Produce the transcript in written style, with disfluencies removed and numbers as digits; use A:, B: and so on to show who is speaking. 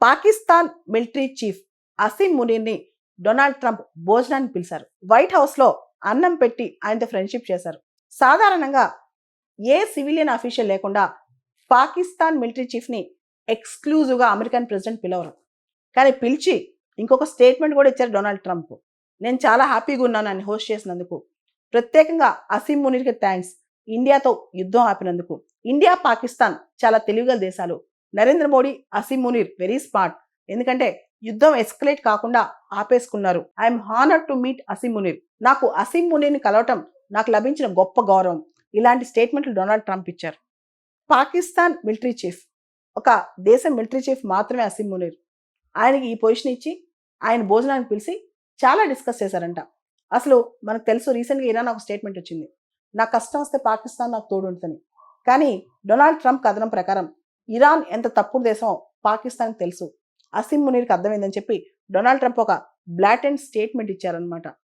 A: Pakistan military chief Asim మునీర్ని Donald Trump భోజనానికి పిలిచారు. వైట్ హౌస్లో అన్నం పెట్టి ఆయనతో ఫ్రెండ్షిప్ చేశారు. సాధారణంగా ఏ సివిలియన్ అఫీషియల్ లేకుండా పాకిస్తాన్ మిలిటరీ చీఫ్ని ఎక్స్క్లూజివ్గా అమెరికన్ ప్రెసిడెంట్ పిలవరు. కానీ పిలిచి ఇంకొక స్టేట్మెంట్ కూడా ఇచ్చారు డొనాల్డ్ ట్రంప్. నేను చాలా హ్యాపీగా ఉన్నాను ఆయన హోస్ట్ చేసినందుకు. ప్రత్యేకంగా అసీం మునీర్కి థ్యాంక్స్. ఇండియాతో యుద్ధం ఆపినందుకు. ఇండియా పాకిస్తాన్ చాలా తెలివిగల దేశాలు. Narendra Modi Asim Munir very smart. ఎందుకంటే యుద్ధం ఎస్కలేట్ కాకుండా ఆపేసుకున్నారు. I'm honoured to meet Asim Munir. నాకు అసీం మునీర్ని కలవటం నాకు లభించిన గొప్ప గౌరవం. ఇలాంటి స్టేట్మెంట్లు డొనాల్డ్ ట్రంప్ ఇచ్చారు. పాకిస్తాన్ మిలిటరీ చీఫ్, ఒక దేశం మిలిటరీ చీఫ్ మాత్రమే అసీం మునీర్. ఆయనకి ఈ పొజిషన్ ఇచ్చి ఆయన భోజనానికి పిలిచి చాలా డిస్కస్ చేశారంట. అసలు మనకు తెలుసు, రీసెంట్గా ఇరాన్ ఒక స్టేట్మెంట్ వచ్చింది, నాకు కష్టం వస్తే పాకిస్తాన్ నాకు తోడు ఉంటుందని. కానీ డొనాల్డ్ ట్రంప్ కథనం ప్రకారం ఇరాన్ ఎంత తప్పుడు దేశమో పాకిస్తాన్కి తెలుసు. అసీం మునీర్కి అర్థమైందని చెప్పి డొనాల్డ్ ట్రంప్ ఒక బ్లాటెంట్ స్టేట్మెంట్ ఇచ్చారనమాట.